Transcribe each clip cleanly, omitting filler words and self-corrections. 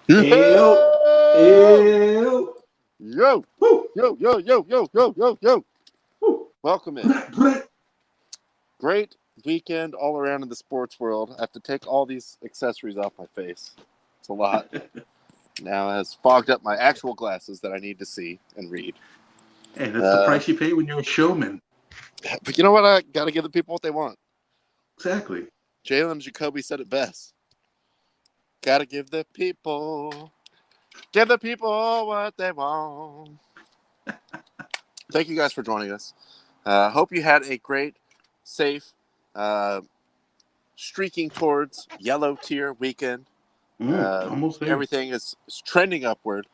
Ew, Yo, ew, yo, woo, yo. woo, Welcome in. blah, blah. Great weekend all around in the sports world. I have to take all these accessories off my face. It's a lot. Now it has fogged up my actual glasses that I need to see and read. Hey, that's the Uh, price you pay when you're a showman. but you know what? I got to give the people what they want. Exactly. Jalen Jacoby said it best. Got to give the people what they want. Thank you guys for joining us. Hope you had a great, safe, uh, streaking towards yellow tier weekend. Almost there. Everything is trending upward.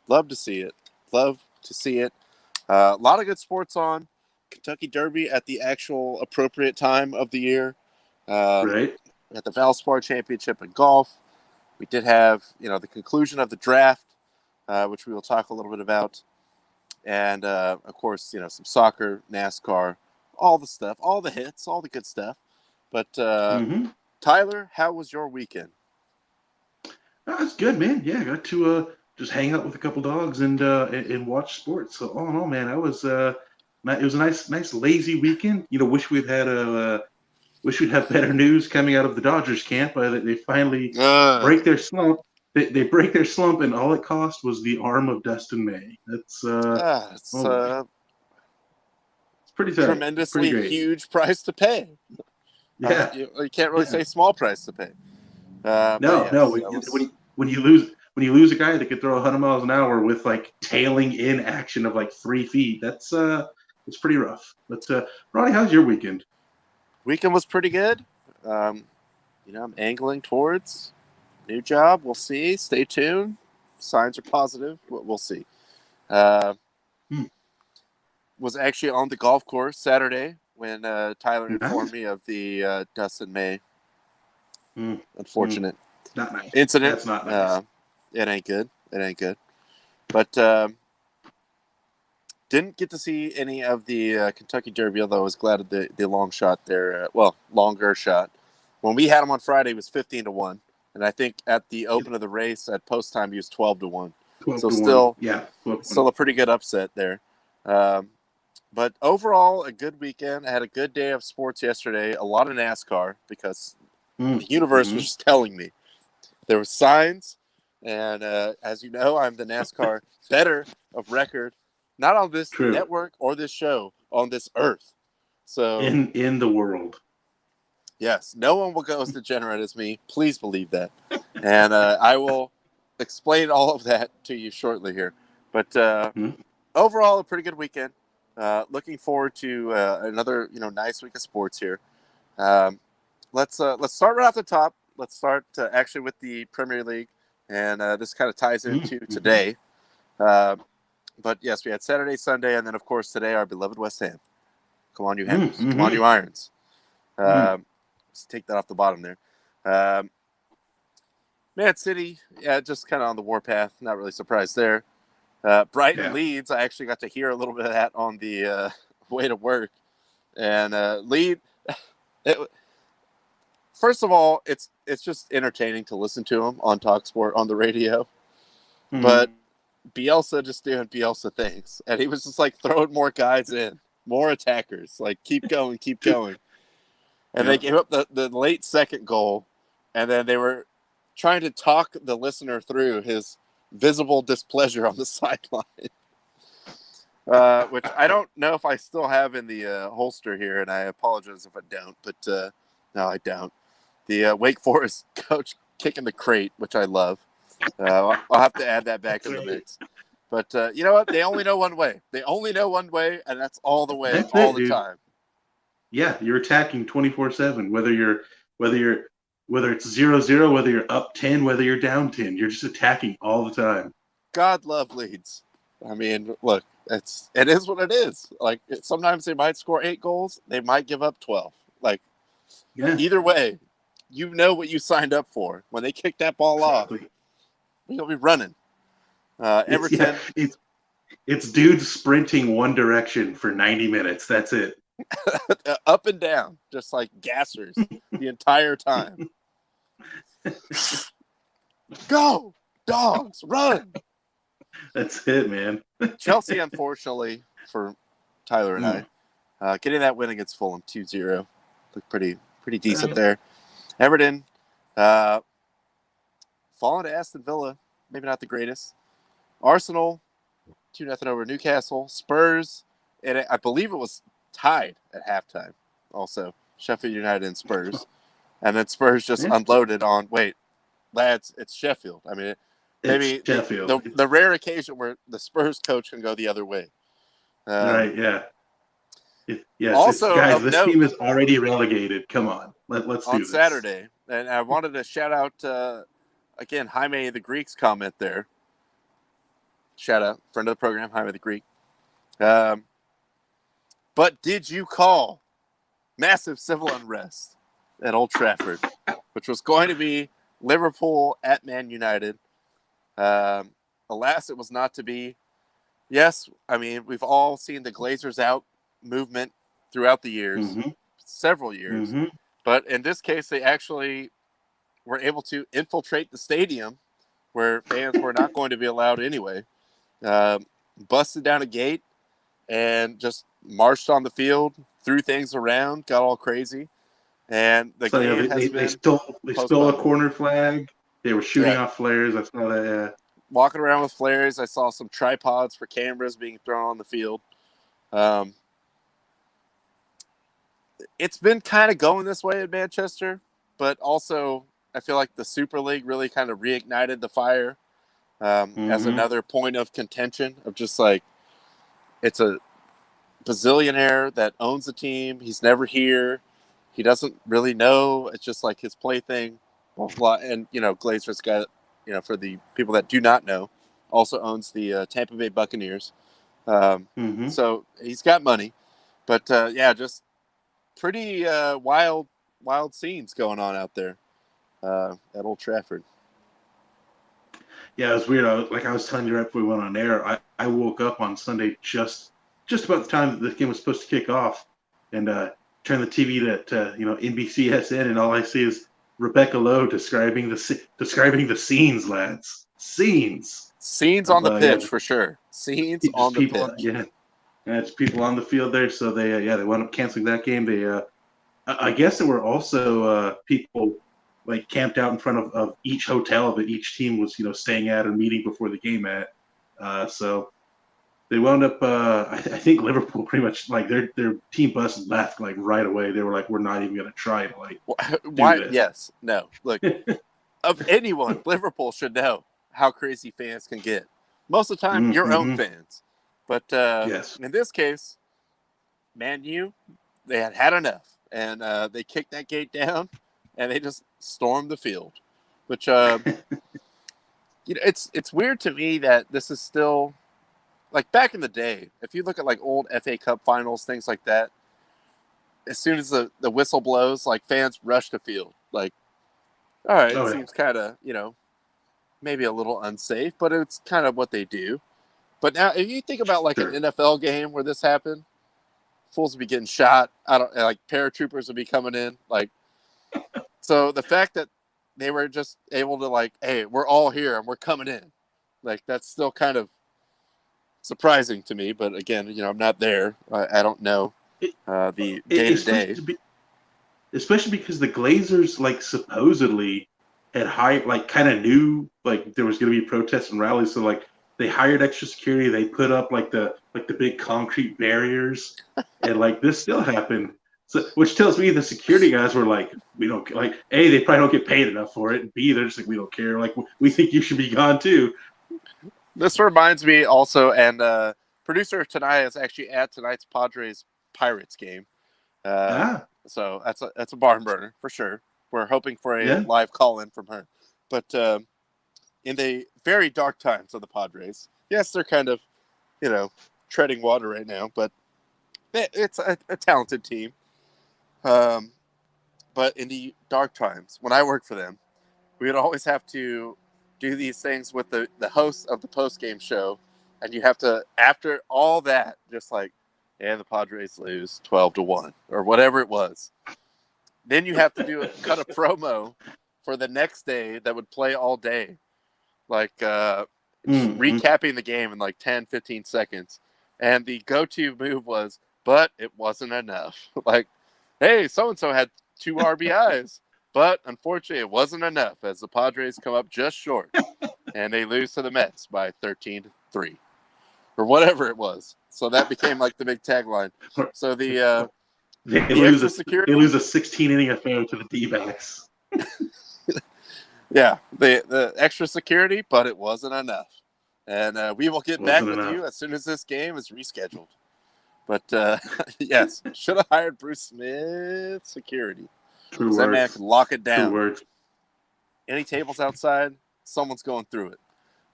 Love to see it. Love to see it. A lot of good sports on. Kentucky Derby at the actual appropriate time of the year. Um, Right. at the Valspar Championship in golf. We did have, the conclusion of the draft, which we will talk a little bit about. And, of course, some soccer, NASCAR, all the stuff, all the hits, all the good stuff. But Mm-hmm. Tyler, how was your weekend? That's good, man. Yeah, I got to just hang out with a couple dogs and watch sports. So all in all, man, it was a nice lazy weekend. Wish we'd have better news coming out of the Dodgers camp. They finally Uh, break their slump. They break their slump, and all it cost was the arm of Dustin May. it's Oh boy, a it's pretty tight. It's pretty tremendously great. huge price to pay. Yeah, You can't really yeah. say small price to pay. But No. yes, that was. When you lose a guy that could throw 100 miles an hour with like tailing in action of like 3 feet, it's pretty rough. But Ronnie, how's your weekend? Weekend was pretty good. Um, I'm angling towards new job. We'll see. Stay tuned. Signs are positive. We'll see. Uh, Hmm. was actually on the golf course Saturday when Tyler informed Nice. me of the Dustin May Hmm. Hmm. unfortunate Not nice. incident. That's not nice. It ain't good. It ain't good. But didn't get to see any of the Kentucky Derby, although I was glad of the long shot there. Longer shot. When we had him on Friday, it was 15-1. And I think at the Yep. open of the race at post time, he was 12-1. 12 So to 1. still, Yeah, 12 to 1. still a pretty good upset there. Um, but overall, a good weekend. I had a good day of sports yesterday. A lot of NASCAR because the universe was Mm-hmm. just telling me there were signs. And as you know, I'm the NASCAR better of record, not on this True. network or this show, on this earth. So, In the world. yes, no one will go as degenerate as me. Please believe that. And I will explain all of that to you shortly here. But Mm-hmm. overall, a pretty good weekend. Looking forward to another nice week of sports here. Um, let's start right off the top. Let's start actually with the Premier League, and this kind of ties into Mm-hmm. today. Uh, but yes, we had Saturday, Sunday, and then of course today our beloved West Ham. Come on, you Hammers! Come on, Mm-hmm. you Irons! Mm-hmm. Let's take that off the bottom there. Um, Man City, yeah, just kind of on the warpath. Not really surprised there. Brighton Yeah. Leeds, I actually got to hear a little bit of that on the way to work, and Lead. It, First of all, it's just entertaining to listen to him on Talksport on the radio. Mm-hmm. But Bielsa just doing Bielsa things, and he was just like throwing more guys in, more attackers, like keep going, keep going. And they Yeah. gave up the late second goal, and then they were trying to talk the listener through his visible displeasure on the sideline, which I don't know if I still have in the holster here, and I apologize if I don't, but no, I don't. The Wake Forest coach kicking the crate, which I love. I'll have to add that back in the mix. But you know what? They only know one way. They only know one way, and that's all the way, That's all it, the dude. time. Yeah, you're attacking 24/7. Whether you're whether it's 0-0, whether you're up 10, whether you're down 10, you're just attacking all the time. God love Leeds. I mean, look, it is what it is. Like sometimes they might score 8 goals, they might give up 12. Like Yeah, either way, you know what you signed up for. When they kick that ball off, exactly. you'll be running. It's yeah, Everton, it's dudes sprinting one direction for 90 minutes. That's it. up and down, just like gassers the entire time. Go! Dogs, run! That's it, man. Chelsea, unfortunately, for Tyler and I, getting that win against Fulham 2-0. Looked pretty decent there. Everton, falling to Aston Villa, maybe not the greatest. Arsenal, 2-0 over Newcastle. Spurs, and I believe it was tied at halftime also. Sheffield United and Spurs. And then Spurs just unloaded on, wait, lads, it's Sheffield. I mean, maybe it's Sheffield. The rare occasion where the Spurs coach can go the other way. Right, yeah. Yes, also, guys, this team is already relegated. Come on. Let's do this. On Saturday, and I wanted to shout out, again, Jaime the Greek's comment there. Shout out, friend of the program, Jaime the Greek. But did you call massive civil unrest at Old Trafford, which was going to be Liverpool at Man United? Alas, it was not to be. Yes, I mean, we've all seen the Glazers out movement throughout the years, several years. But in this case, they actually were able to infiltrate the stadium where fans were not going to be allowed anyway. Busted down a gate and just marched on the field, threw things around, got all crazy. And the game they stole a corner flag. They were shooting off flares. I saw that. Walking around with flares. I saw some tripods for cameras being thrown on the field. It's been kind of going this way in Manchester, but also I feel like the Super League really kind of reignited the fire as another point of contention of just like, it's a bazillionaire that owns the team. He's never here. He doesn't really know. It's just like his plaything. And, Glazer's got, for the people that do not know, also owns the Tampa Bay Buccaneers. So he's got money. But, just pretty wild scenes going on out there at Old Trafford. Yeah, it was weird. I was telling you right before we went on air, I woke up on Sunday just about the time that the game was supposed to kick off, and turned the TV to NBCSN, and all I see is Rebecca Lowe describing the scenes, lads. Scenes on the pitch for sure. Scenes on the pitch. Yeah, it's people on the field there. So they wound up canceling that game. They I guess there were also people like camped out in front of each hotel that each team was staying at or meeting before the game at. So they wound up. I think Liverpool pretty much like their team bus left like right away. They were like, we're not even going to try to like. Why? Yes. No. Look, of anyone, Liverpool should know how crazy fans can get. Most of the time, your own fans. But in this case, Man U, they had enough, and they kicked that gate down, and they just stormed the field. Which it's weird to me that this is still. Like back in the day, if you look at like old FA Cup finals, things like that, as soon as the whistle blows, like fans rush the field. Like, all right, it seems kind of, maybe a little unsafe, but it's kind of what they do. But now if you think about like an NFL game where this happened, fools would be getting shot. Paratroopers would be coming in. Like, so the fact that they were just able to like, hey, we're all here and we're coming in. Like, that's still kind of surprising to me, but again, I'm not there. I don't know the day-to-day. Especially because the Glazers, like, supposedly had hired, like, kind of knew, like, there was going to be protests and rallies, so, like, they hired extra security. They put up, like, the big concrete barriers, and, like, this still happened. So, which tells me the security guys were like, we don't, like, A, they probably don't get paid enough for it, and B, they're just like, we don't care. Like, we think you should be gone, too. This reminds me also, and producer Tanaya is actually at tonight's Padres Pirates game. So that's a barn burner for sure. We're hoping for a live call-in from her. But in the very dark times of the Padres, yes, they're kind of, treading water right now, but it's a talented team. But in the dark times, when I worked for them, we would always have to do these things with the host of the post-game show, and you have to, after all that, just like, the Padres lose 12-1 or whatever it was. Then you have to cut a promo for the next day that would play all day. like just recapping the game in like 10, 15 seconds. And the go-to move was, but it wasn't enough. Like, hey, so-and-so had 2 RBIs, but unfortunately it wasn't enough as the Padres come up just short and they lose to the Mets by 13-3 or whatever it was. So that became like the big tagline. So the lose extra security. They lose a 16-inning affair to the D-backs. Yeah, the extra security, but it wasn't enough. And we will get back with you as soon as this game is rescheduled. But yes, should have hired Bruce Smith security. True words. That man could lock it down. True words. Any tables outside, someone's going through it.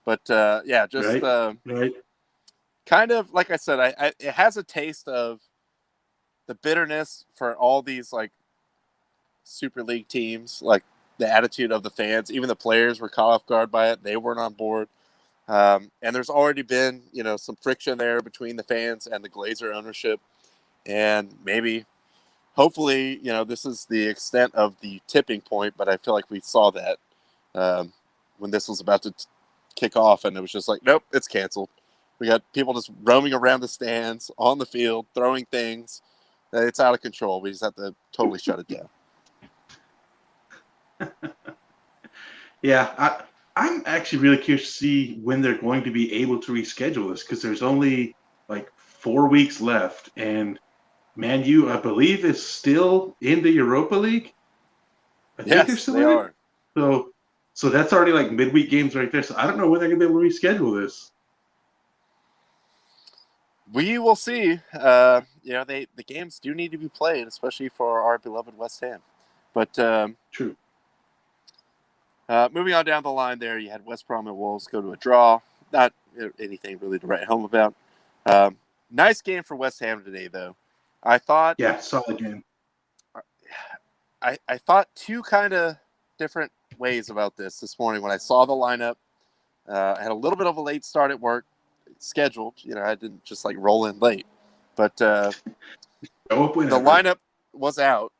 But yeah, just right. Kind of like I said, it has a taste of the bitterness for all these like Super League teams, like the attitude of the fans. Even the players were caught off guard by it; they weren't on board. And there's already been, some friction there between the fans and the Glazer ownership, and maybe, hopefully, this is the extent of the tipping point. But I feel like we saw that when this was about to kick off, and it was just like, nope, it's canceled. We got people just roaming around the stands, on the field, throwing things. It's out of control. We just have to totally shut it down. Yeah, I'm actually really curious to see when they're going to be able to reschedule this, because there's only like 4 weeks left, and Man U, I believe, is still in the Europa League. I think they're still in it. So that's already like midweek games right there. So I don't know when they're going to be able to reschedule this. We will see. The games do need to be played, especially for our beloved West Ham. But true. Moving on down the line there, you had West Brom and Wolves go to a draw. Not anything really to write home about. Nice game for West Ham today, though. I thought... Yeah, solid game. I thought 2 kind of different ways about this morning when I saw the lineup. I had a little bit of a late start at work, scheduled. I didn't just like roll in late. But the lineup was out.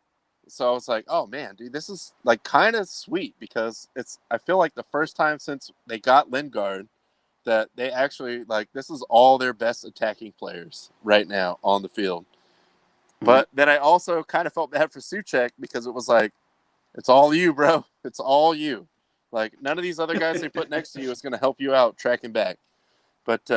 So I was like, oh, man, dude, this is like kind of sweet because I feel like the first time since they got Lingard that they actually this is all their best attacking players right now on the field. Mm-hmm. But then I also kind of felt bad for Souček because it was like, it's all you, bro. It's all you. Like none of these other guys they put next to you is going to help you out tracking back. But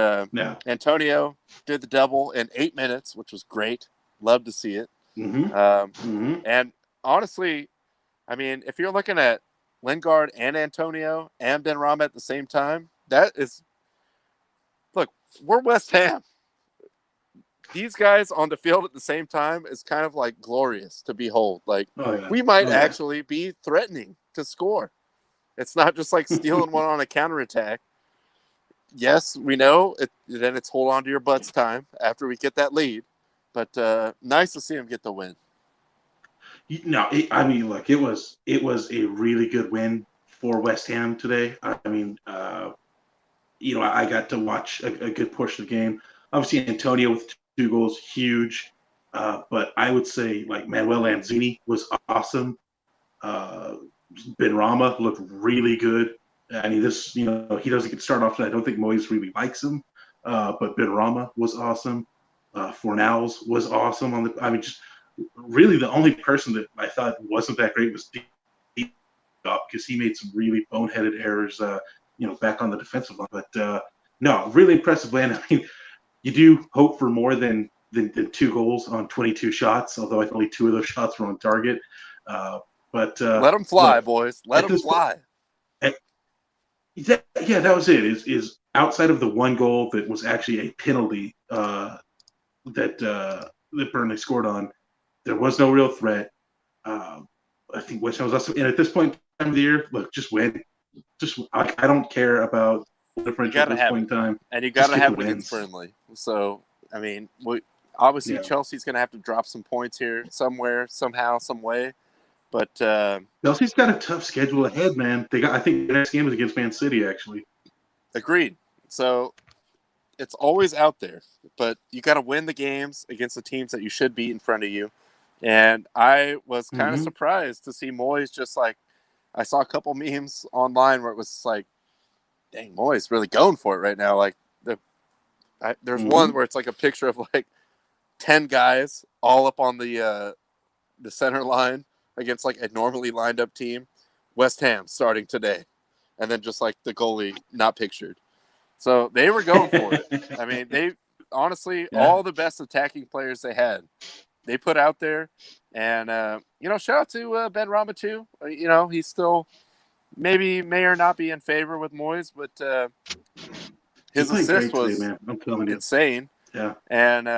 Antonio did the double in 8 minutes, which was great. Love to see it. Mm-hmm. And honestly, I mean, if you're looking at Lingard and Antonio and Benrahma at the same time, look, we're West Ham. These guys on the field at the same time is kind of like glorious to behold. Like we might actually be threatening to score. It's not just like stealing one on a counterattack. Yes, we know it. Then it's hold on to your butts time after we get that lead. But nice to see him get the win. No, it was a really good win for West Ham today. I mean, I got to watch a good portion of the game. Obviously, Antonio with 2 goals, huge. But I would say like Manuel Lanzini was awesome. Benrahma looked really good. I mean, he doesn't get started off. I don't think Moyes really likes him. But Benrahma was awesome. Fornals was awesome just really the only person that I thought wasn't that great was Diop because he made some really boneheaded errors, back on the defensive line. But no, really impressive win. I mean, you do hope for more than 2 goals on 22 shots, although I think only 2 of those shots were on target. But let them fly, boys. Let them fly. That was it. Is outside of the 1 goal that was actually a penalty that Burnley scored on, there was no real threat. I think West Ham was also, and at this point in the year, look, just win. I don't care about the differential at this point in time. And you got to have it against Burnley. So, I mean, obviously Chelsea's going to have to drop some points here somewhere, somehow, some way. But Chelsea's got a tough schedule ahead, man. I think the next game is against Man City, actually. Agreed. So it's always out there, but you got to win the games against the teams that you should beat in front of you. And I was kind of surprised to see Moyes just like, I saw a couple memes online where it was like, dang, Moyes really going for it right now. Like there's one where it's like a picture of like 10 guys all up on the center line against like a normally lined up team. West Ham starting today, and then just like the goalie not pictured. So they were going for it. I mean, they honestly all the best attacking players they had, they put out there, and shout out to Ben Rama too. He's still maybe may or not be in favor with Moyes, but his assist was today, man. I'm telling you. insane. Yeah, and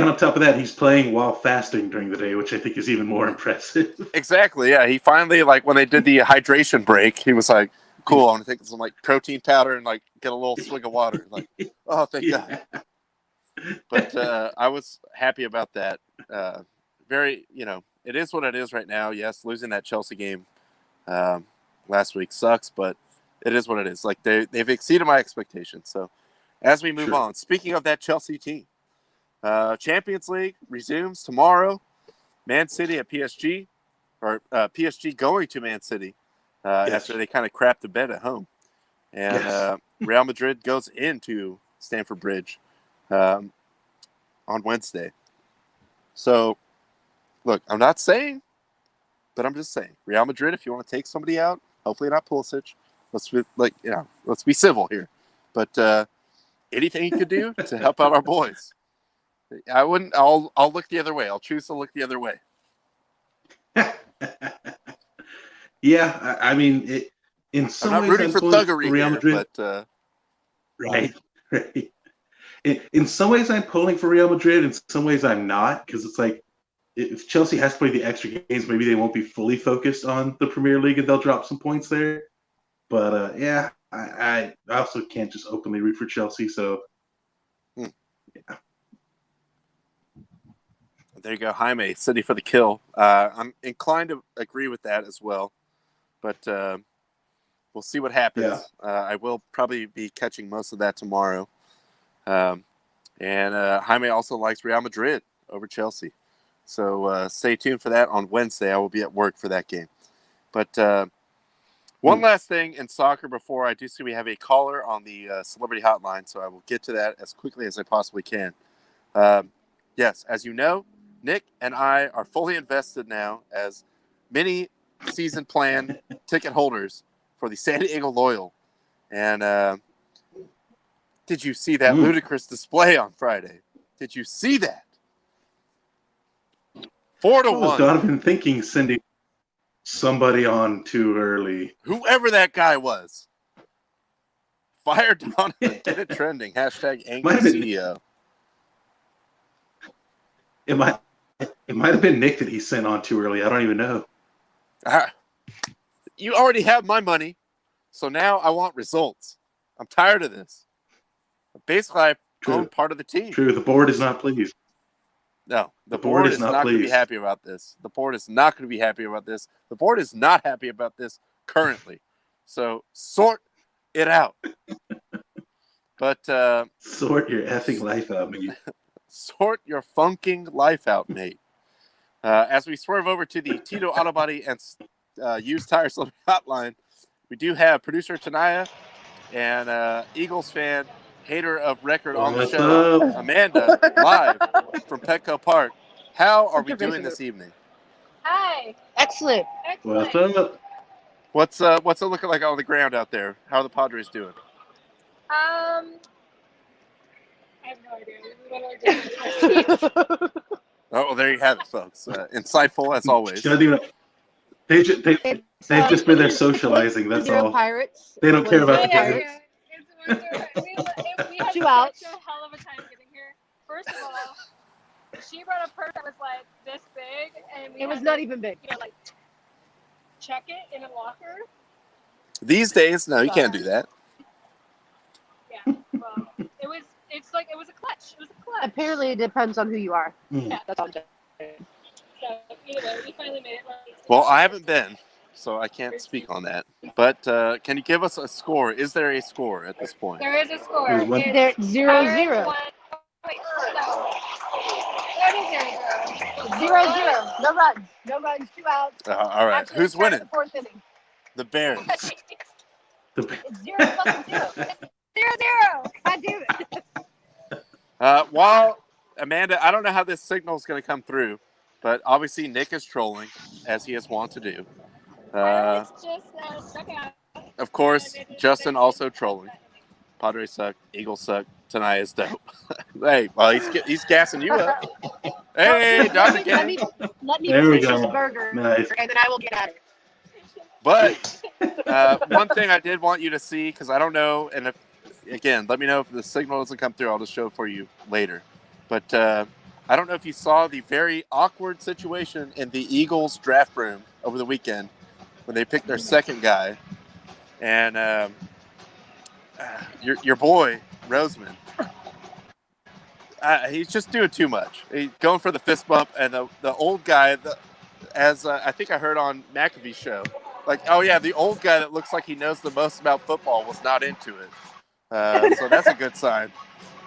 on top of that, he's playing while fasting during the day, which I think is even more impressive. Exactly. Yeah, he finally like when they did the hydration break, he was like, "Cool, I'm gonna take some like protein powder and like get a little swig of water." Like, oh, thank God. But I was happy about that. Very, it is what it is right now. Yes, losing that Chelsea game last week sucks, but it is what it is. Like they've exceeded my expectations. So as we move on, speaking of that Chelsea team, Champions League resumes tomorrow. Man City at PSG, or PSG going to Man City after they kind of crapped the bed at home. And Real Madrid goes into Stamford Bridge on Wednesday. So, look, I'm not saying, but I'm just saying, Real Madrid, if you want to take somebody out, hopefully not Pulisic. Let's be civil here. But anything you could do to help out our boys. I wouldn't. I'll look the other way. I'll choose to look the other way. Yeah, I mean, in some I'm not ways, rooting for thuggery for Real here, Madrid, but right. In some ways, I'm pulling for Real Madrid. In some ways, I'm not, because it's like if Chelsea has to play the extra games, maybe they won't be fully focused on the Premier League and they'll drop some points there. But I also can't just openly root for Chelsea. So, yeah. There you go, Jaime, City for the kill. I'm inclined to agree with that as well, but we'll see what happens. Yeah. I will probably be catching most of that tomorrow. And Jaime also likes Real Madrid over Chelsea. So stay tuned for that on Wednesday. I will be at work for that game. But one last thing in soccer before I do see we have a caller on the celebrity hotline, so I will get to that as quickly as I possibly can. Yes, as you know, Nick and I are fully invested now as mini season plan ticket holders for the San Diego Loyal. And did you see that ludicrous display on Friday? Did you see that? 4-1. Donovan thinking sending somebody on too early. Whoever that guy was. Fire Donovan. Get it trending. Hashtag angry CEO. It might have been Nick that he sent on too early. I don't even know. You already have my money, so now I want results. I'm tired of this. Basically, I own part of the team. True. The board is not pleased. No, the board is not going to be happy about this. The board is not going to be happy about this. The board is not happy about this currently. So sort it out. But sort your effing life out, mate. Sort your funking life out, mate. As we swerve over to the Tito Auto Body and Used Tires Hotline, we do have producer Tanaya and Eagles fan, hater of record on the show, Amanda, live from Petco Park. How are we doing this evening? Hi. Excellent. What's up? What's it looking like on the ground out there? How are the Padres doing? I have no idea. Oh, well, there you have it, folks. Insightful as always. They've just been there socializing. That's all. Pirates. They don't care about the Pirates. Pirates. We had 2 outs. such a hell of a time getting here. First of all, she brought a purse that was like this big, and It was not even big. like check it in a locker. These days, no, you can't do that. Yeah, well, it was a clutch. It was a clutch. Apparently, it depends on who you are. Yeah. That's all I'm saying. So anyway, we finally made it. Well, I haven't been, so I can't speak on that. But can you give us a score? Is there a score at this point? There is a score. They're 0-0. Wait, no. 30-0. 0-0. No runs. No runs. 2 outs. All right. Actually, Who's winning? The 4th inning. The Bears. It's 0 fucking 0. 0-0. God damn it. While Amanda, I don't know how this signal is going to come through, but obviously Nick is trolling, as he is wont to do. It's just sucking out. Of course, Justin also trolling. Padres suck. Eagles suck. Tonight is dope. Hey, well, he's gassing you up. Hey, Dodger Let gang. me There we finish this go. burger, Nice. and then I will get at it. But one thing I did want you to see, because I don't know, and if, again, let me know if the signal doesn't come through. I'll just show it for you later. But I don't know if you saw the very awkward situation in the Eagles draft room over the weekend when they picked their second guy. And your boy, Roseman, he's just doing too much. He's going for the fist bump, and the old guy, as I think I heard on McAfee's show, like, oh yeah, the old guy that looks like he knows the most about football was not into it. So that's a good sign.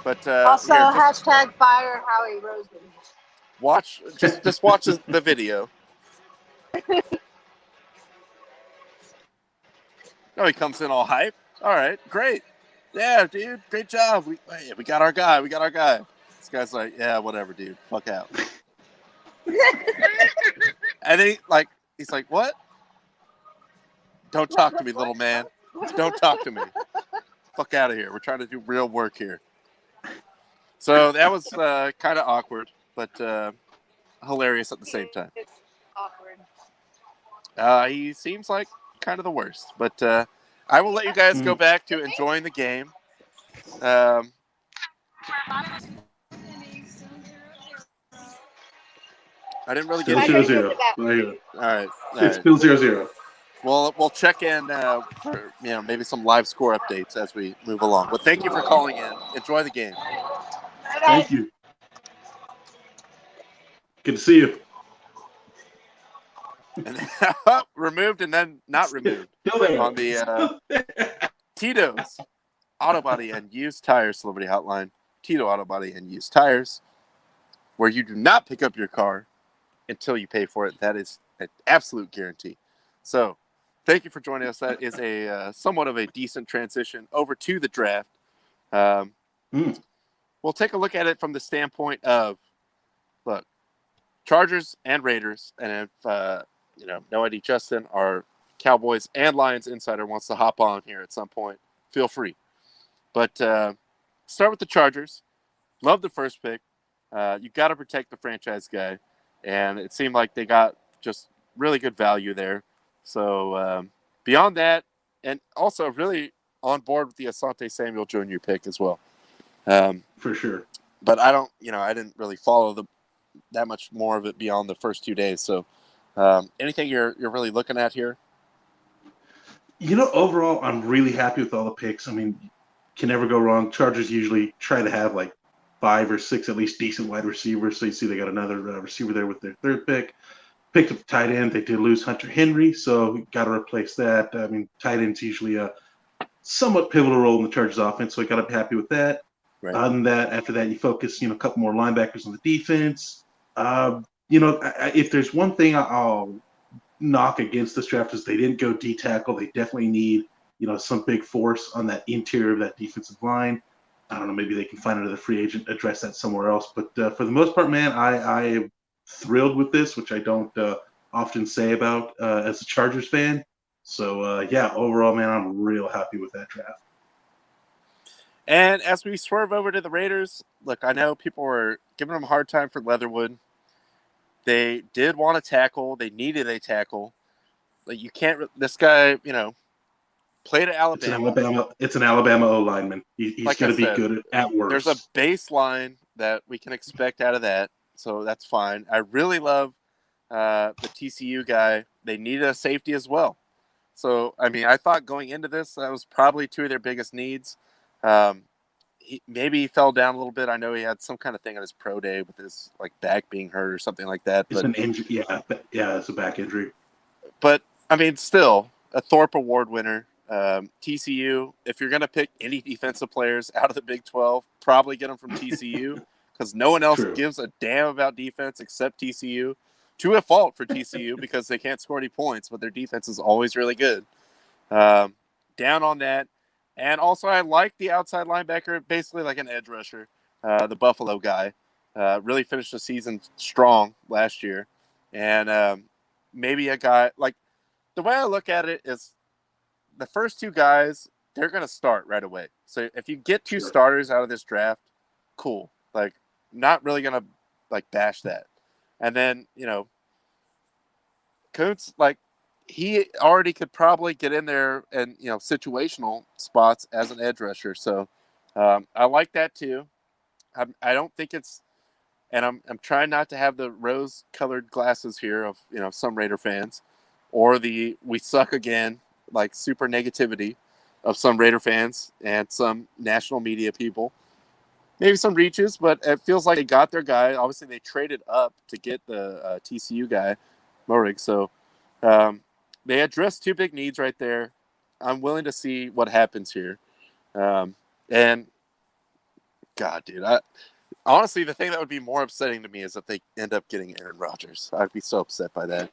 But Also, here, just hashtag fire Howie Roseman. watch the video. Oh, he comes in all hype. All right, great. Yeah, dude, great job. We got our guy. We got our guy. This guy's like, yeah, whatever, dude. Fuck out. And then he's like, what? Don't talk to me, little man. Don't talk to me. Fuck out of here. We're trying to do real work here. So that was kind of awkward, but hilarious at the same time. It's awkward. He seems like kind of the worst, but I will let you guys go back to enjoying the game. I didn't really Still get 0-0. Right here. All right. It's still 0-0. We'll check in for maybe some live score updates as we move along. But thank you for calling in. Enjoy the game. Thank you. Good to see you. And, removed and then not removed Still there. on the Tito's Auto Body and Used Tires Celebrity Hotline. Tito Auto Body and Used Tires, where you do not pick up your car until you pay for it. That is an absolute guarantee. So thank you for joining us. That is a somewhat of a decent transition over to the draft. We'll take a look at it from the standpoint of, look, Chargers and Raiders. And if, No ID Justin, our Cowboys and Lions insider, wants to hop on here at some point, feel free. But start with the Chargers. Love the first pick. You got to protect the franchise guy. And it seemed like they got just really good value there. So beyond that, and also really on board with the Asante Samuel Jr. pick as well. For sure. But I didn't really follow that much more of it beyond the first 2 days. So anything you're really looking at here? Overall, I'm really happy with all the picks. I mean, can never go wrong. Chargers usually try to have like 5 or 6 at least decent wide receivers. So you see they got another receiver there with their third pick. Picked up the tight end. They did lose Hunter Henry, so got to replace that. I mean, tight end's usually a somewhat pivotal role in the Chargers offense, so I got to be happy with that. Right. Other than that, after that, you focus, a couple more linebackers on the defense. If there's one thing I'll knock against this draft is they didn't go D tackle. They definitely need, some big force on that interior of that defensive line. I don't know, maybe they can find another free agent, address that somewhere else. But for the most part, man, I am thrilled with this, which I don't often say about as a Chargers fan. So, overall, man, I'm real happy with that draft. And as we swerve over to the Raiders, look, I know people were giving them a hard time for Leatherwood. They did want a tackle. They needed a tackle. Like, you can't – this guy, played at Alabama. It's an Alabama O-lineman. He's Like going to be said, good at worst. There's a baseline that we can expect out of that, so that's fine. I really love the TCU guy. They needed a safety as well. So, I mean, I thought going into this, that was probably 2 of their biggest needs. Maybe he fell down a little bit. I know he had some kind of thing on his pro day with his back being hurt or something like that. It's an injury. Yeah, it's a back injury. But I mean, still a Thorpe Award winner. TCU. If you're gonna pick any defensive players out of the Big 12, probably get them from TCU because no one else gives a damn about defense except TCU. To a fault for TCU because they can't score any points, but their defense is always really good. down on that. And also, I like the outside linebacker, basically like an edge rusher, the Buffalo guy. Really finished the season strong last year. And maybe a guy like the way I look at it is the first two guys, they're going to start right away. So if you get two starters out of this draft, cool. Like, not really going to like bash that. And then, Kuntz, like, he already could probably get in there and, situational spots as an edge rusher. So I like that too. I don't think it's, and I'm trying not to have the rose-colored glasses here of, some Raider fans or the we suck again, like super negativity of some Raider fans and some national media people. Maybe some reaches, but it feels like they got their guy. Obviously, they traded up to get the TCU guy, Morig. So they addressed two big needs right there. I'm willing to see what happens here. And, God, dude, honestly, the thing that would be more upsetting to me is if they end up getting Aaron Rodgers. I'd be so upset by that.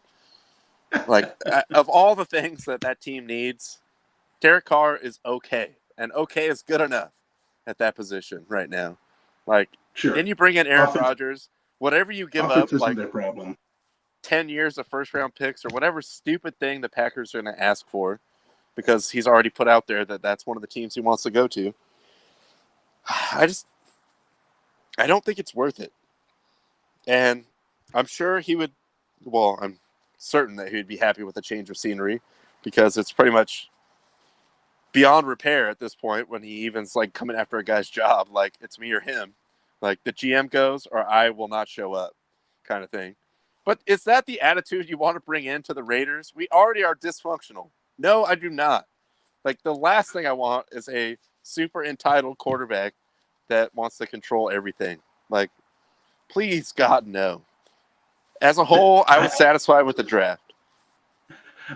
Like, of all the things that team needs, Derek Carr is okay. And okay is good enough at that position right now. Like, then you bring in Aaron Rodgers, whatever you give up, like their problem. 10 years of first-round picks or whatever stupid thing the Packers are going to ask for because he's already put out there that that's one of the teams he wants to go to. I don't think it's worth it. And I'm sure he would, well, I'm certain that he would be happy with a change of scenery because it's pretty much beyond repair at this point when he even's like coming after a guy's job, like it's me or him. Like the GM goes or I will not show up kind of thing. But is that the attitude you want to bring into the Raiders? We already are dysfunctional. No, I do not. Like the last thing I want is a super entitled quarterback that wants to control everything. Like, please, God, no. As a whole, I was satisfied with the draft.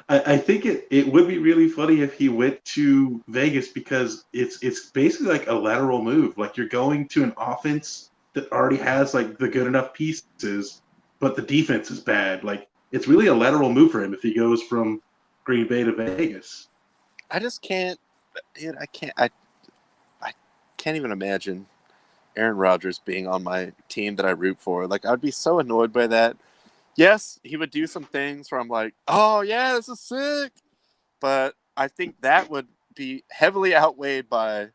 I think it would be really funny if he went to Vegas because it's basically like a lateral move. Like you're going to an offense that already has like the good enough pieces, but the defense is bad. Like it's really a lateral move for him if he goes from Green Bay to Vegas. I just can't, dude. I can't even imagine Aaron Rodgers being on my team that I root for. Like I'd be so annoyed by that. Yes, he would do some things where I'm like, oh, yeah, this is sick. But I think that would be heavily outweighed by,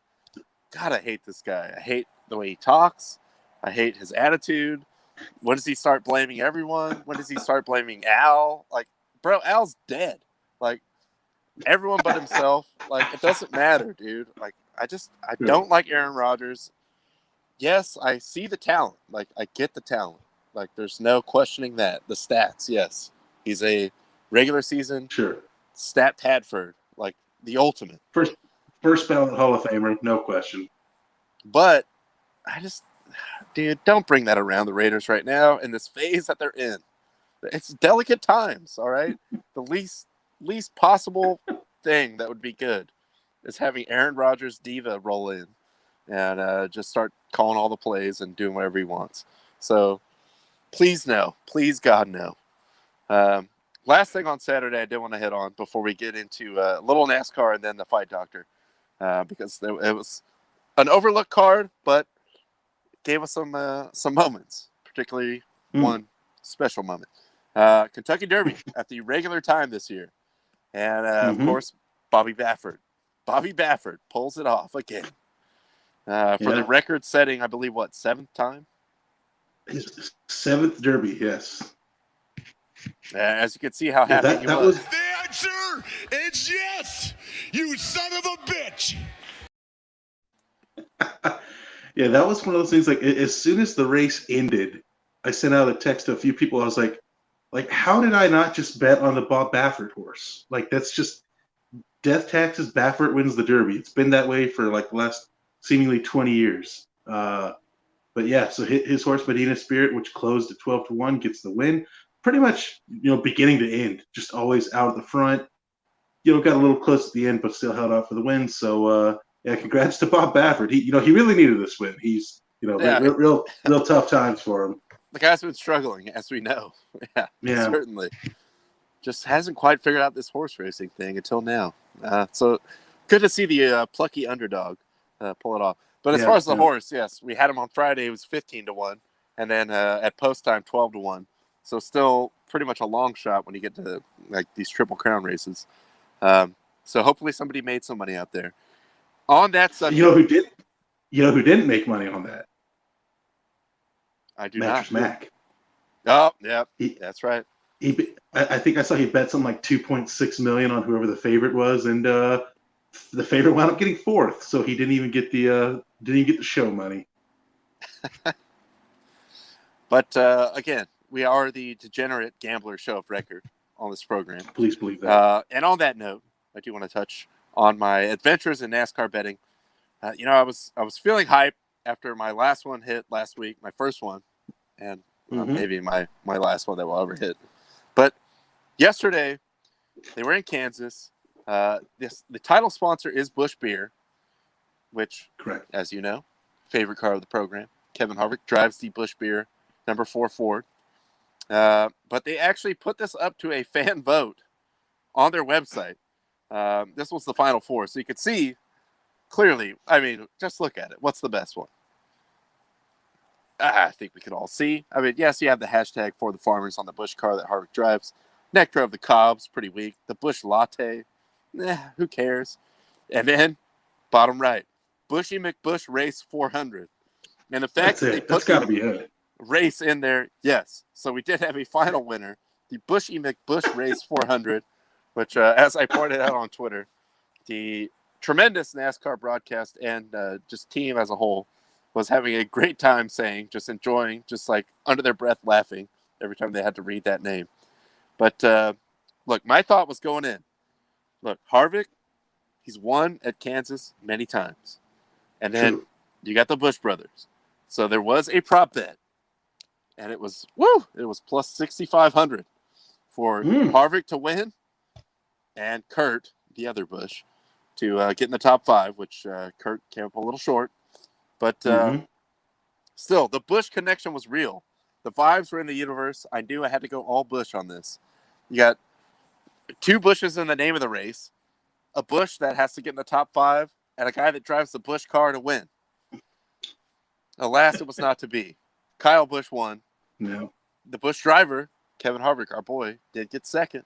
God, I hate this guy. I hate the way he talks. I hate his attitude. When does he start blaming everyone? When does he start blaming Al? Like, bro, Al's dead. Like, everyone but himself. Like, it doesn't matter, dude. Like, I don't like Aaron Rodgers. Yes, I see the talent. Like, I get the talent. Like, there's no questioning that. The stats, yes. He's a regular season stat Padford, like the ultimate. First ballot Hall of Famer, no question. But dude, don't bring that around the Raiders right now in this phase that they're in. It's delicate times, all right? The least possible thing that would be good is having Aaron Rodgers diva roll in and just start calling all the plays and doing whatever he wants. So, please no. Please, God, no. Last thing on Saturday I did want to hit on before we get into a little NASCAR and then the Fight Doctor, because it was an overlooked card, but gave us some moments, particularly one special moment. Kentucky Derby at the regular time this year. And, of course, Bobby Baffert. Bobby Baffert pulls it off again for the record-setting, I believe, seventh time? His seventh Derby, yes. As you can see how happy he was. The answer is yes, you son of a bitch. Yeah, that was one of those things. Like as soon as the race ended, I sent out a text to a few people. I was like, how did I not just bet on the Bob Baffert horse? Like that's just death taxes. Baffert wins the Derby. It's been that way for like the last seemingly 20 years. But yeah, so his horse Medina Spirit, which closed at 12-1, gets the win. Pretty much, beginning to end, just always out at the front. Got a little close at the end, but still held out for the win. So yeah, congrats to Bob Baffert. He really needed this win. He's real tough times for him. The guy's been struggling, as we know. Yeah, certainly. Just hasn't quite figured out this horse racing thing until now. So Good to see the plucky underdog pull it off. But as far as the horse, yes, we had him on Friday. It was 15-1, and then at post time 12-1. So still pretty much a long shot when you get to like these Triple Crown races. So hopefully somebody made some money out there. On that subject, you know who didn't make money on that? I do Mattress not. Mac. Oh, yeah, that's right. I think I saw he bet something like $2.6 million on whoever the favorite was, and the favorite wound up getting fourth, so he didn't even get the show money. But again, we are the degenerate gambler show of record on this program. Please believe that. And on that note, I do want to touch on my adventures in NASCAR betting. I was feeling hype after my last one hit last week, my first one, and maybe my last one that will ever hit. But yesterday, they were in Kansas. The title sponsor is Busch Beer, which, correct, as you know, favorite car of the program. Kevin Harvick drives the Busch Beer number 4 Ford. But they actually put this up to a fan vote on their website. This was the final four, so you could see clearly. I mean, just look at it. What's the best one? I think we can all see. I mean, yes, you have the hashtag for the farmers on the Busch car that Harvick drives. Nectar of the Cobb's pretty weak. The Busch Latte, who cares? And then, bottom right, Bushy McBush Race 400. And the fact that they put the race in there, yes. So we did have a final winner, the Bushy McBush Race 400, which, as I pointed out on Twitter, the tremendous NASCAR broadcast and just team as a whole was having a great time saying, just enjoying, just like under their breath laughing every time they had to read that name. But look, my thought was going in. Look, Harvick, he's won at Kansas many times. And then you got the Busch brothers. So there was a prop bet. And it was plus 6,500 for Harvick to win and Kurt, the other Busch, to get in the top 5, which Kurt came up a little short. But still, the Busch connection was real. The vibes were in the universe. I knew I had to go all Busch on this. You got 2 Bushes in the name of the race, a Busch that has to get in the top 5, and a guy that drives the Busch car to win. Alas, it was not to be. Kyle Busch won. No. The Busch driver, Kevin Harvick, our boy, did get second.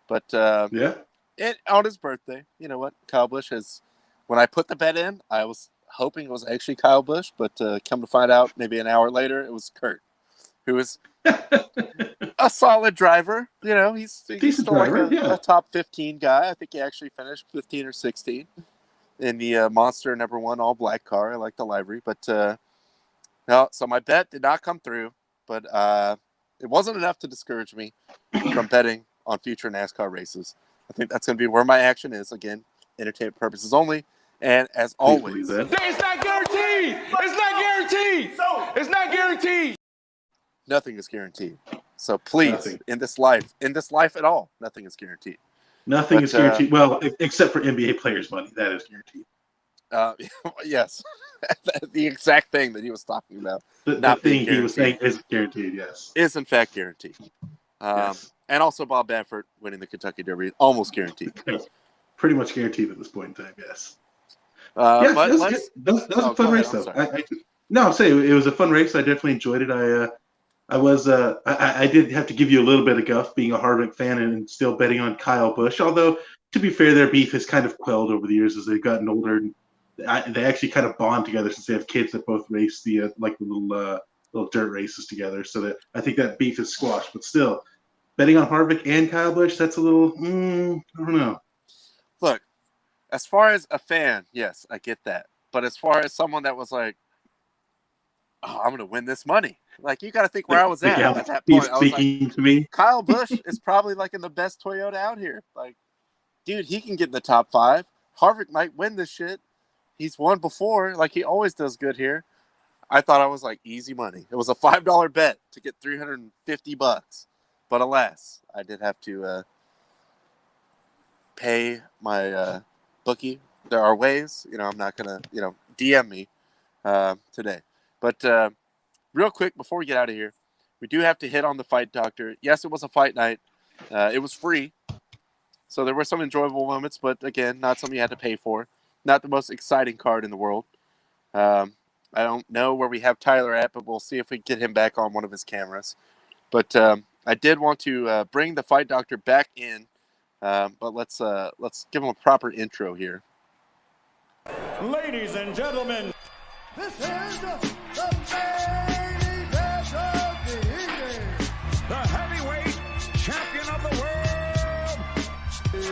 But on his birthday, you know what? Kyle Busch has, when I put the bet in, I was hoping it was actually Kyle Busch, but come to find out maybe an hour later, it was Kurt, who is a solid driver. You know, he's still driver, like a top 15 guy. I think he actually finished 15 or 16 in the Monster number 1 all black car. I like the livery, but no. So my bet did not come through, but it wasn't enough to discourage me from betting on future NASCAR races. I think that's going to be where my action is. Again, entertainment purposes only. And as always, it's not guaranteed. It's not guaranteed. It's not guaranteed. Nothing is guaranteed. So please, in this life at all, nothing is guaranteed. Nothing is guaranteed. Well, except for NBA players' money, that is guaranteed. Yes, the exact thing that he was talking about. The thing he was saying is guaranteed. Yes, is in fact guaranteed. Yes. And also Bob Baffert winning the Kentucky Derby, almost guaranteed. Pretty much guaranteed at this point in time. Yes. But that was a fun race, though. I'm saying it was a fun race. I definitely enjoyed it. I did have to give you a little bit of guff being a Harvick fan and still betting on Kyle Busch. Although, to be fair, their beef has kind of quelled over the years as they've gotten older. And they actually kind of bond together since they have kids that both race the little dirt races together. So that I think that beef is squashed. But still, betting on Harvick and Kyle Busch, that's a little, I don't know. Look, as far as a fan, yes, I get that. But as far as someone that was like, oh, I'm going to win this money. Like, you got to think where I was at that point. I was like, to me. Kyle Busch is probably like in the best Toyota out here. Like, dude, he can get in the top 5. Harvick might win this shit. He's won before. Like, he always does good here. I thought I was like easy money. It was a $5 bet to get $350. But alas, I did have to pay my bookie. There are ways. You know, I'm not going to, DM me today. But real quick, before we get out of here, we do have to hit on the Fight Doctor. Yes, it was a fight night. It was free. So there were some enjoyable moments, but again, not something you had to pay for. Not the most exciting card in the world. I don't know where we have Tyler at, but we'll see if we get him back on one of his cameras. But I did want to bring the Fight Doctor back in, but let's give him a proper intro here. Ladies and gentlemen, this is the main event of the evening. The heavyweight champion of the world. It's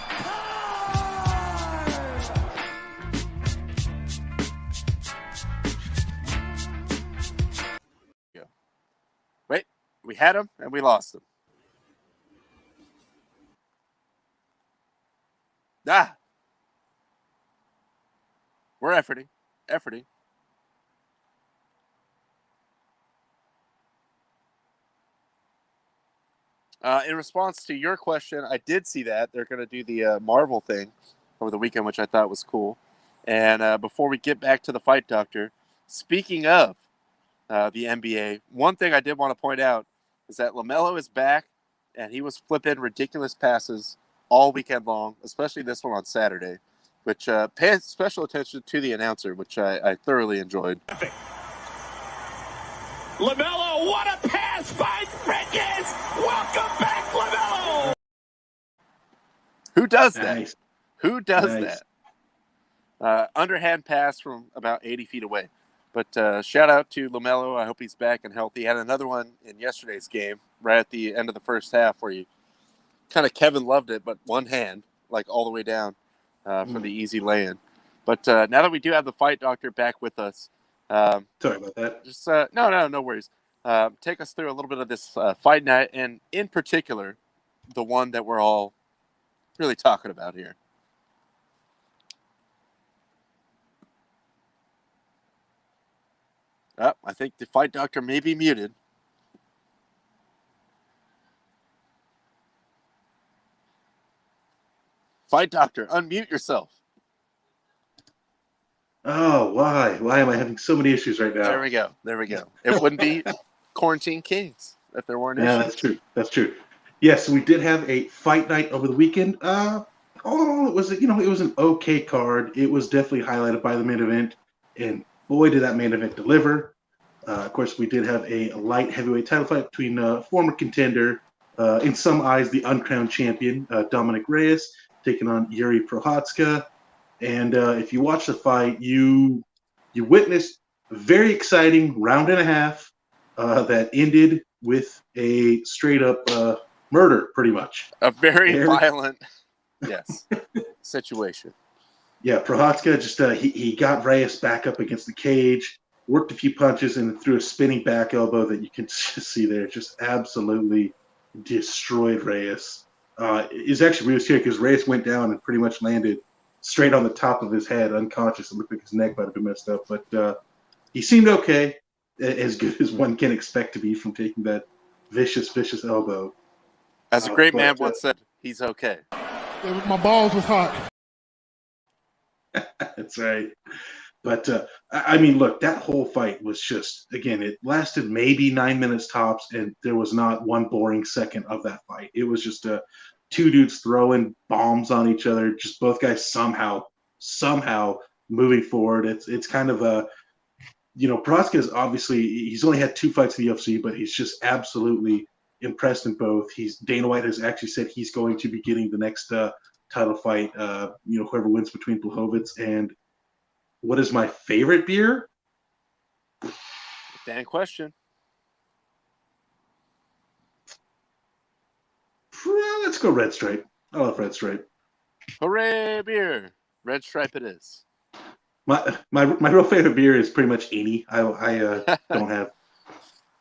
time! Wait, we had him and we lost him. We're efforting. In response to your question, I did see that they're going to do the Marvel thing over the weekend, which I thought was cool. And before we get back to the Fight Doctor, speaking of the NBA, one thing I did want to point out is that LaMelo is back, and he was flipping ridiculous passes all weekend long, especially this one on Saturday, which pays special attention to the announcer, which I thoroughly enjoyed. LaMelo, what a pass by Bridges! Welcome back, LaMelo! Who does that? Nice. Who does Nice. that? Underhand pass from about 80 feet away. But shout out to LaMelo. I hope he's back and healthy. He had another one in yesterday's game, right at the end of the first half, where you kind of Kevin loved it, but one hand, like all the way down for the easy lay-in. But now that we do have the Fight Doctor back with us, Sorry about that. just no worries. Take us through a little bit of this fight night, and in particular, the one that we're all really talking about here. I think the Fight Doctor may be muted. Fight Doctor, unmute yourself. Oh, why? Why am I having so many issues right now? There we go. It wouldn't be Quarantine Kings if there weren't Yeah, issues. that's true. Yes, we did have a fight night over the weekend. All in all, it was an okay card. It was definitely highlighted by the main event, and boy, did that main event deliver. Of course, we did have a light heavyweight title fight between former contender, in some eyes, the uncrowned champion, Dominic Reyes, taking on Yuri Prochazka. And if you watch the fight, you witnessed a very exciting round and a half that ended with a straight-up murder, pretty much. A very violent, situation. Yeah, Prochazka just he got Reyes back up against the cage, worked a few punches, and threw a spinning back elbow that you can just see there. Just absolutely destroyed Reyes. It's actually really scary because Reyes went down and pretty much landed straight on the top of his head, unconscious. It looked like his neck might have been messed up, but he seemed okay, as good as one can expect to be from taking that vicious elbow. As a great man once said, he's okay. My balls was hot. That's right. But, I mean, look, that whole fight was just, again, it lasted maybe 9 minutes tops, and there was not one boring second of that fight. It was just two dudes throwing bombs on each other, just both guys somehow moving forward. It's kind of a, Prochazka is obviously, he's only had 2 fights in the UFC, but he's just absolutely impressed in both. Dana White has actually said he's going to be getting the next title fight, whoever wins between Blachowicz and what is my favorite beer? Dan question. Well, let's go Red Stripe. I love Red Stripe. Hooray, beer. Red Stripe it is. My real favorite beer is pretty much any. I don't have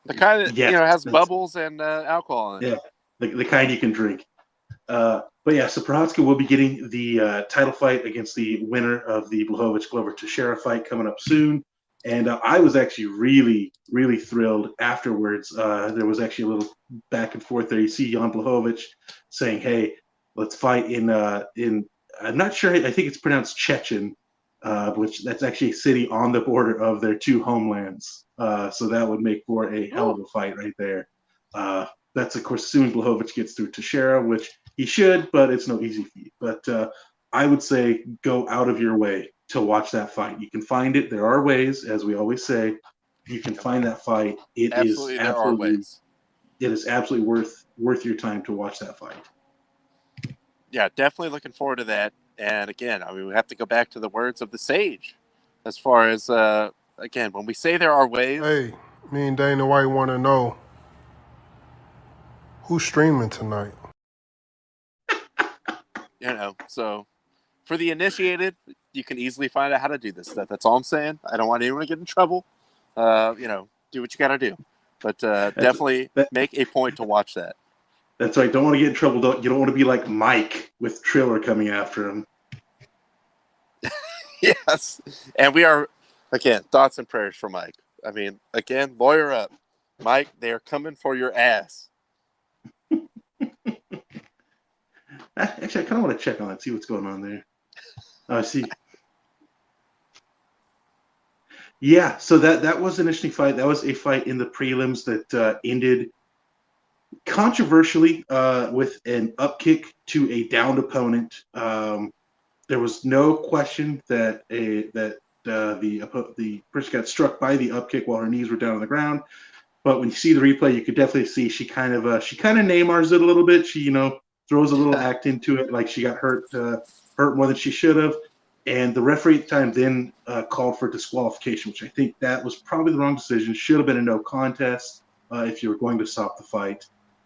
the kind that has bubbles and alcohol in it. Yeah, the kind you can drink. But yeah, so Prochazka will be getting the title fight against the winner of the Blachowicz-Glover Teixeira fight coming up soon. And I was actually really, really thrilled afterwards. There was actually a little back and forth there. You see Jan Blachowicz saying, hey, let's fight in I'm not sure, I think it's pronounced Chechen, which that's actually a city on the border of their two homelands. So that would make for a hell of a fight right there. That's, of course, assuming Blachowicz gets through Teixeira, which he should, but it's no easy feat. But I would say go out of your way to watch that fight. You can find it. There are ways, as we always say. You can find that fight. It Absolutely, is there are ways. It is absolutely worth your time to watch that fight. Yeah, definitely looking forward to that. And again, I mean, we have to go back to the words of the sage as far as, again, when we say there are ways. Hey, me and Dana White want to know who's streaming tonight. So for the initiated, you can easily find out how to do this stuff. That's all I'm saying. I don't want anyone to get in trouble. Do what you got to do. But definitely make a point to watch that. That's right. Don't want to get in trouble. You don't want to be like Mike with Triller coming after him. Yes. And we are, again, thoughts and prayers for Mike. I mean, again, lawyer up. Mike, they are coming for your ass. Actually, I kind of want to check on it, see what's going on there. I see. Yeah, so that was an interesting fight. That was a fight in the prelims that ended controversially with an upkick to a downed opponent. There was no question that the person got struck by the upkick while her knees were down on the ground. But when you see the replay, you could definitely see she kind of Neymars it a little bit. She throws a little act into it, like she got hurt more than she should have. And the referee at the time then called for disqualification, which I think that was probably the wrong decision. Should have been a no contest if you were going to stop the fight.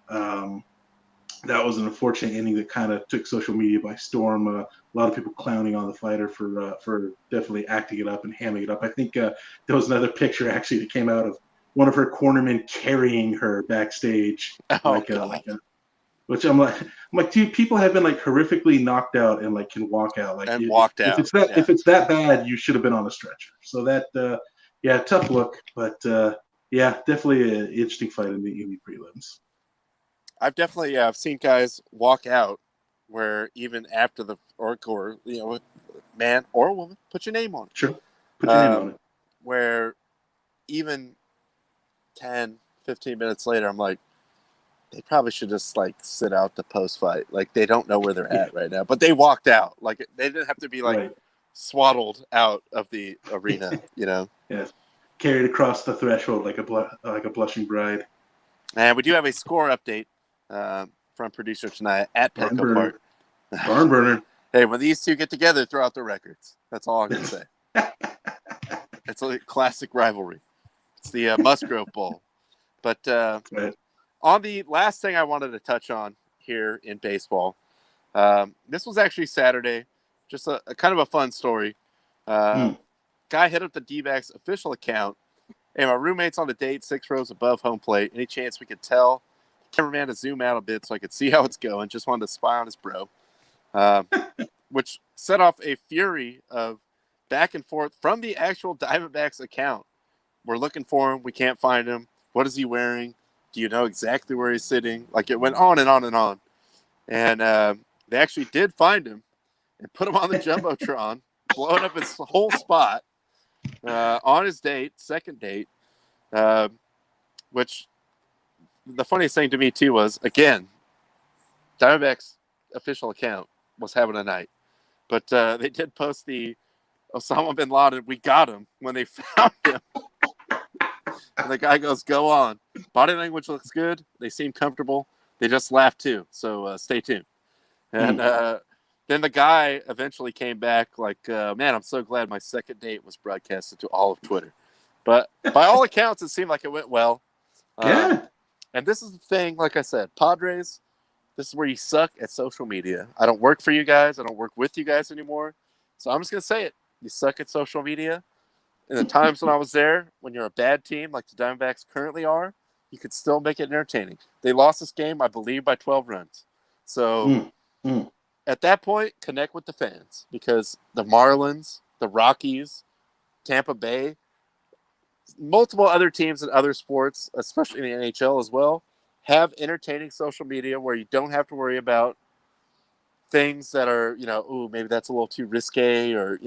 That was an unfortunate ending that kind of took social media by storm. A lot of people clowning on the fighter for definitely acting it up and hamming it up. I think there was another picture actually that came out of one of her cornermen carrying her backstage, which I'm like, dude, people have been like horrifically knocked out and like can walk out. Like, if it's that bad, you should have been on a stretcher. So that, tough look, but definitely an interesting fight in the prelims. I've definitely seen guys walk out where even after the or man or woman, put your name on it. Sure, put your name on it. Where even 10, 15 minutes later, I'm like, they probably should just like sit out the post fight. Like they don't know where they're at right now, but they walked out. Like they didn't have to be like swaddled out of the arena, Yes, carried across the threshold like a blushing bride. And we do have a score update from producer tonight at Petco Park. Barn burner. Hey, when these two get together, throw out the records. That's all I'm gonna say. It's a classic rivalry. It's the Musgrove Bowl. But on the last thing I wanted to touch on here in baseball, this was actually Saturday. Just a kind of a fun story. Guy hit up the D-backs official account. Hey, my roommate's on the date 6 rows above home plate. Any chance we could tell the cameraman to zoom out a bit so I could see how it's going? Just wanted to spy on his bro. Which set off a fury of back and forth from the actual Diamondbacks account. We're looking for him. We can't find him. What is he wearing? Do you know exactly where he's sitting? Like it went on and on and on. And they actually did find him and put him on the Jumbotron, blowing up his whole spot on his second date, which the funniest thing to me too was, again, Diamondbacks official account was having a night. But they did post the Osama bin Laden, we got him, when they found him. And the guy goes, go on. Body language looks good. They seem comfortable. They just laughed too. So stay tuned. And then the guy eventually came back like, man, I'm so glad my second date was broadcasted to all of Twitter. But by all accounts, it seemed like it went well. Yeah. And this is the thing, like I said, Padres, this is where you suck at social media. I don't work for you guys. I don't work with you guys anymore. So I'm just going to say it. You suck at social media. In the times when I was there, when you're a bad team like the Diamondbacks currently are, you could still make it entertaining. They lost this game, I believe, by 12 runs. So at that point, connect with the fans because the Marlins, the Rockies, Tampa Bay, multiple other teams in other sports, especially in the NHL as well, have entertaining social media where you don't have to worry about things that are, maybe that's a little too risque or,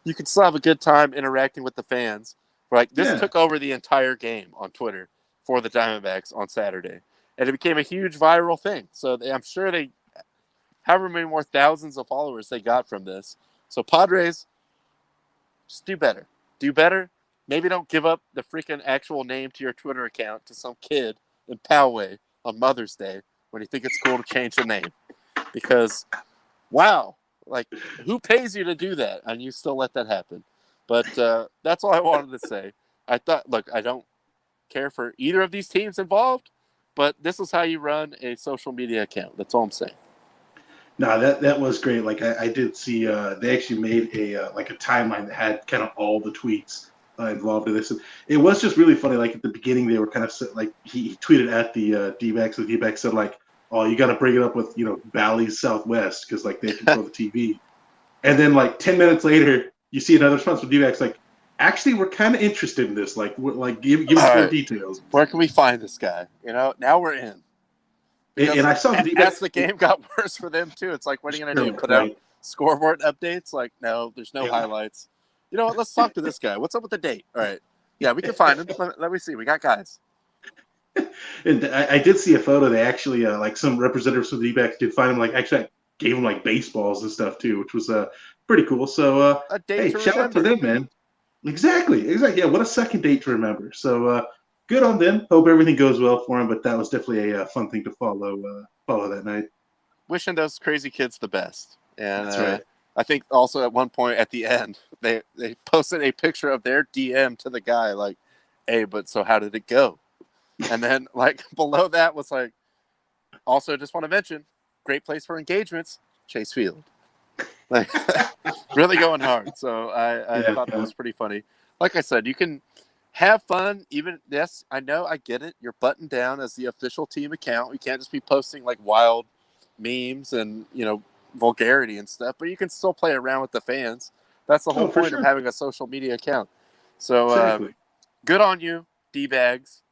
you can still have a good time interacting with the fans. Like this took over the entire game on Twitter for the Diamondbacks on Saturday. and it became a huge viral thing. So I'm sure they, however many more thousands of followers they got from this. So Padres, just do better. Do better. Maybe don't give up the freaking actual name to your Twitter account to some kid in Poway on Mother's Day when you think it's cool to change the name. Because, wow, like, who pays you to do that? And you still let that happen. But that's all I wanted to say. I thought, look, I don't care for either of these teams involved, but this is how you run a social media account. That's all I'm saying. No, that was great. Like I did see they actually made a like a timeline that had kind of all the tweets involved in this. And it was just really funny. Like at the beginning, they were kind of like he tweeted at the D-backs. The D-backs said like, "Oh, you got to bring it up with Bally's Southwest because like they control the TV." And then like 10 minutes later, you see another response from D-backs like, "Actually, we're kind of interested in this. Like, give us more details." Where can we find this guy? Now we're in. And I saw as the game got worse for them too. It's like, what are you going to do? Put out scoreboard updates? Like, no, there's no highlights. You know what? Let's talk to this guy. What's up with the date? All right. Yeah, we can find him. Let me see. We got guys. And I did see a photo. They actually, like some representatives from the D-backs did find him. Like, actually, I gave him like baseballs and stuff too, which was pretty cool. So, hey, shout out to them, man. Exactly. Yeah, what a second date to remember. So, good on them. Hope everything goes well for them. But that was definitely a fun thing to follow that night. Wishing those crazy kids the best. And that's right. I think also at one point at the end, they posted a picture of their DM to the guy like, "Hey, but so how did it go?" And then like below that was like, "Also just want to mention, great place for engagements, Chase Field." Like really going hard. So I thought that was pretty funny. Like I said, you can have fun. Even yes, I know, I get it. You're buttoned down as the official team account. You can't just be posting like wild memes and vulgarity and stuff. But you can still play around with the fans. That's the whole point of having a social media account. So exactly. Good on you, D-bags.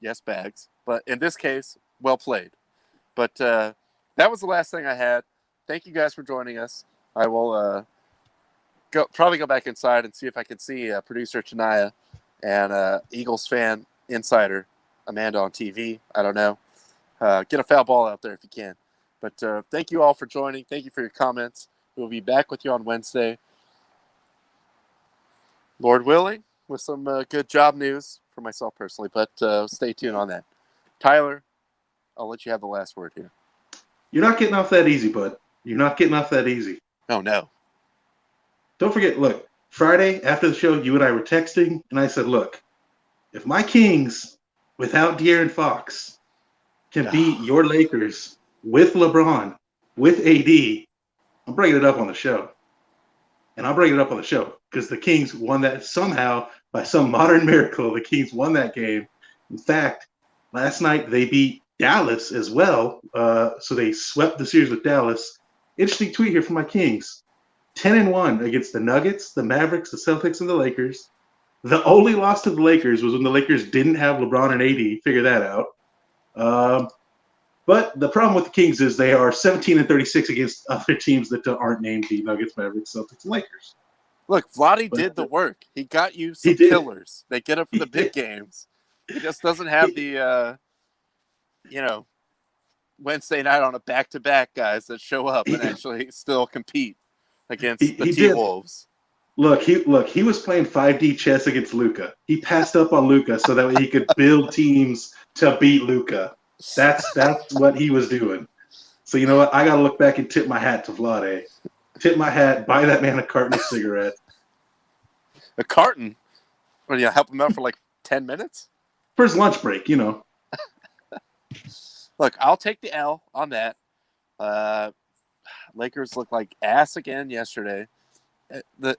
Yes, bags. But in this case, well played. But that was the last thing I had. Thank you guys for joining us. I will probably go back inside and see if I can see producer Chania and Eagles fan insider Amanda on TV. I don't know. Get a foul ball out there if you can. But thank you all for joining. Thank you for your comments. We'll be back with you on Wednesday. Lord willing, with some good job news for myself personally. But stay tuned on that. Tyler, I'll let you have the last word here. You're not getting off that easy, bud. You're not getting off that easy. Oh, no. Don't forget, look, Friday after the show, you and I were texting, and I said, look, if my Kings, without De'Aaron Fox, can beat your Lakers with LeBron, with AD, I'm bringing it up on the show. And I'll bring it up on the show because the Kings won that somehow, by some modern miracle, the Kings won that game. In fact, last night they beat Dallas as well. So they swept the series with Dallas. Interesting tweet here from my Kings. 10-1 against the Nuggets, the Mavericks, the Celtics, and the Lakers. The only loss to the Lakers was when the Lakers didn't have LeBron and AD. Figure that out. But the problem with the Kings is they are 17-36 against other teams that aren't named the Nuggets, Mavericks, Celtics, and Lakers. Look, Vlade did the work. He got you some killers. They get up for the big games. He just doesn't have the, Wednesday night on a back-to-back guys that show up and actually still compete against the T-Wolves. Look, he was playing 5D chess against Luka. He passed up on Luka so that way he could build teams to beat Luka. That's what he was doing. So you know what? I got to look back and tip my hat to Vlade. Tip my hat, buy that man a carton of cigarettes. A carton? Well, help him out for like 10 minutes? For his lunch break, Look, I'll take the L on that. Lakers look like ass again yesterday. The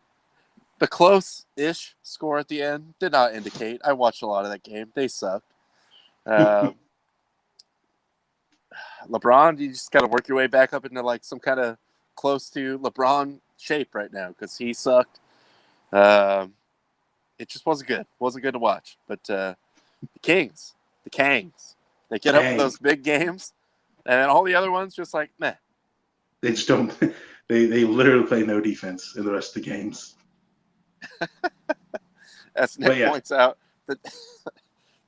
close-ish score at the end did not indicate. I watched a lot of that game. They sucked. LeBron, you just got to work your way back up into like some kind of close to LeBron shape right now because he sucked. It just wasn't good. Wasn't good to watch. But the Kangs, they get up for those big games, and all the other ones just like meh. They just don't. They literally play no defense in the rest of the games. As Nick points out, that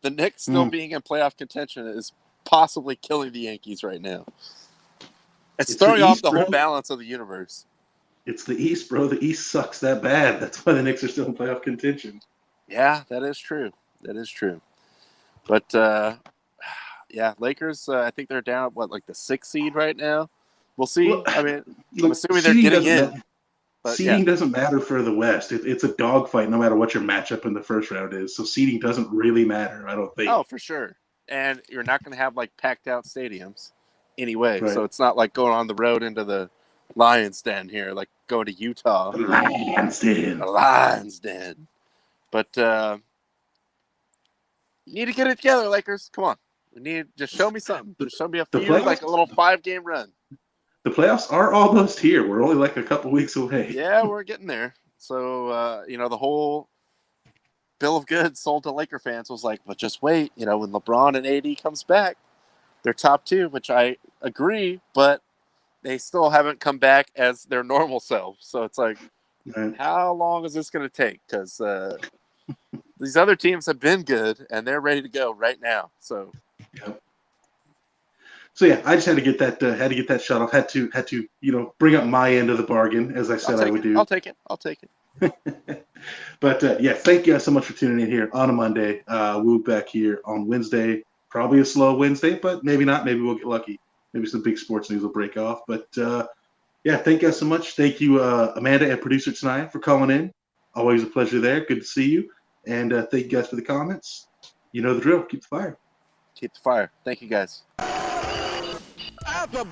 the Knicks still being in playoff contention is possibly killing the Yankees right now. It's It's throwing the off East, the whole bro. balance of the universe. It's the East, bro. The East sucks that bad. That's why the Knicks are still in playoff contention. Yeah, that is true. That is true. But yeah, Lakers. I think they're down at like the 6th seed right now. We'll see. Well, I mean, I'm Look, assuming they're seeding getting doesn't in. matter. But Seeding yeah, doesn't matter for the West. It's a dogfight no matter what your matchup in the first round is. So seeding doesn't really matter, I don't think. oh for sure. And you're not going to have like packed out stadiums anyway. Right. So it's not like going on the road into the Lions Den here, like going to Utah. The Lions did. The Lions Den. But you need to get it together, Lakers. Come on. We need just show me something. Just show me a The few, playoffs? like a little 5-game run. The playoffs are almost here. We're only like a couple weeks away. Yeah, we're getting there. So the whole bill of goods sold to Laker fans was like, but just wait, when LeBron and AD comes back, they're top 2, which I agree, but they still haven't come back as their normal selves. So it's like, Right. how long is this going to take? Because these other teams have been good and they're ready to go right now. So So yeah, I just had to get that shut off. Had to bring up my end of the bargain, as I said I would do. I'll take it. But yeah, thank you guys so much for tuning in here on a Monday. We'll be back here on Wednesday. Probably a slow Wednesday, but maybe not. Maybe we'll get lucky. Maybe some big sports news will break off. But yeah, thank you guys so much. Thank you, Amanda and producer tonight, for calling in. Always a pleasure there. Good to see you. And thank you guys for the comments. You know the drill. Keep the fire. Keep the fire. Thank you, guys. At the